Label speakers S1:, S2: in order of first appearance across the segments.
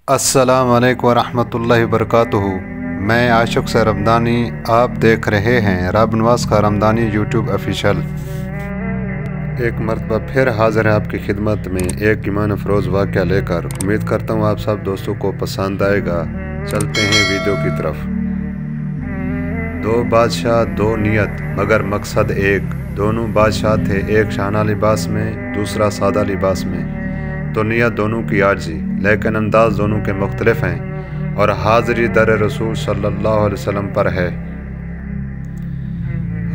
S1: अस्सलाम वालेकुम वरहमतुल्लाहि वबरकातुहू। मैं आशिक से रमदानी, आप देख रहे हैं रब नवाज़ का रमदानी यूट्यूब ऑफिशियल। एक मरतबा फिर हाज़िर है आपकी खिदमत में एक ईमान अफरोज़ वाक़या लेकर। उम्मीद करता हूँ आप सब दोस्तों को पसंद आएगा। चलते हैं वीडियो की तरफ। दो बादशाह दो नियत मगर मकसद एक। दोनों बादशाह थे, एक शाना लिबास में दूसरा सादा लिबास में। तो नियत दोनों की आर्जी लेकिन अंदाज दोनों के मुख्तलिफ हैं और हाज़री दर रसूल सल्लल्लाहु अलैहि वसल्लम पर है।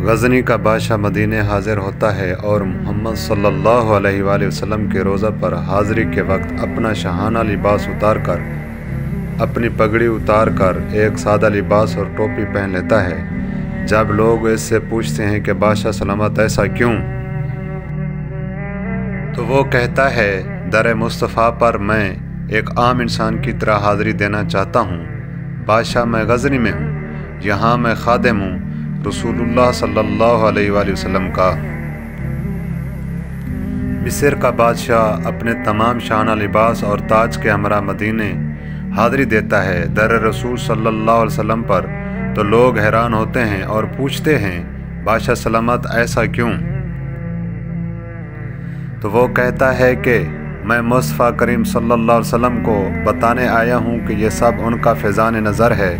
S1: गज़नी का बादशाह मदीने हाज़िर होता है और मोहम्मद सल्लल्लाहु अलैहि वसल्लम के रोज़ा पर हाज़री के वक्त अपना शाहाना लिबास उतार कर, अपनी पगड़ी उतार कर एक सादा लिबास और टोपी पहन लेता है। जब लोग इससे पूछते हैं कि बादशाह सलामत ऐसा क्यों, तो वो कहता है दर मुस्तफ़ा पर मैं एक आम इंसान की तरह हाज़री देना चाहता हूँ। बादशाह मैं गज़नी में हूँ, यहाँ मैं खादिम हूँ रसूलुल्लाह सल्लल्लाहु अलैहि वसल्लम का। मिस्र का बादशाह अपने तमाम शाना लिबास और ताज के हमरा मदीने हाज़री देता है दर रसूल सल्लल्लाहु अलैहि वसल्लम पर। तो लोग हैरान होते हैं और पूछते हैं बादशाह सलामत ऐसा क्यों। तो वो कहता है कि मैं मुस्तफ़ा करीम सल्लल्लाहु अलैहि वसल्लम को बताने आया हूँ कि ये सब उनका फ़ैज़ान नज़र है,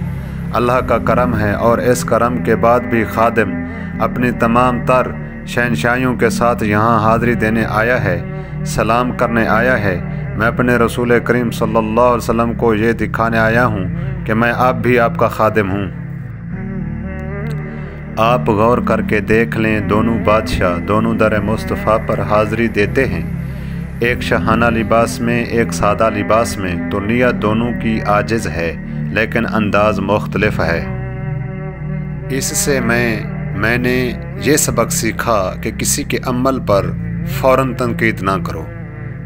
S1: अल्लाह का करम है और इस करम के बाद भी खादिम अपनी तमाम तर शहनशाहियों के साथ यहाँ हाज़री देने आया है, सलाम करने आया है। मैं अपने रसूल करीम सल्लल्लाहु अलैहि वसल्लम को ये दिखाने आया हूँ कि मैं अब भी आपका खादिम हूँ। आप गौर करके देख लें, दोनों बादशाह दोनों दर मुस्तफ़ा पर हाज़री देते हैं, एक शाहाना लिबास में एक सादा लिबास में। तो नियत दोनों की आजिज़ है लेकिन अंदाज मुख्तलिफ है। इससे मैंने ये सबक सीखा कि किसी के अमल पर फ़ौरन तनकीद ना करो,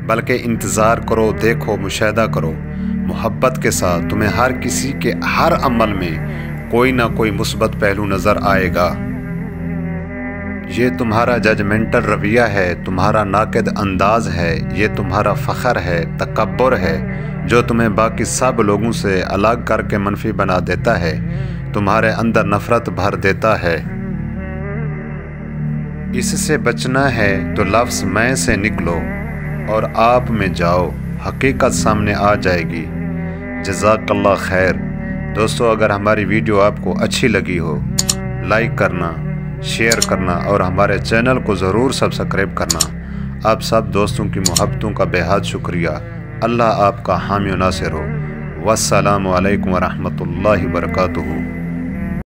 S1: बल्कि इंतज़ार करो, देखो, मुशाहिदा करो मोहब्बत के साथ। तुम्हें हर किसी के हर अमल में कोई ना कोई मुस्बत पहलू नज़र आएगा। ये तुम्हारा जजमेंटल रवैया है, तुम्हारा नाक़िद अंदाज़ है, ये तुम्हारा फ़ख्र है, तकब्बुर है जो तुम्हें बाकी सब लोगों से अलग करके मनफी बना देता है, तुम्हारे अंदर नफ़रत भर देता है। इससे बचना है तो लफ्ज़ मैं से निकलो और आप में जाओ, हकीकत सामने आ जाएगी। जज़ाकल्लाह खैर। दोस्तों, अगर हमारी वीडियो आपको अच्छी लगी हो, लाइक करना, शेयर करना और हमारे चैनल को ज़रूर सब्सक्राइब करना। आप सब दोस्तों की मोहब्बतों का बेहद शुक्रिया। अल्लाह आपका हामी नासिर हो। वस्सलामु अलैकुम वरहमतुल्लाहि वबरकातुहू।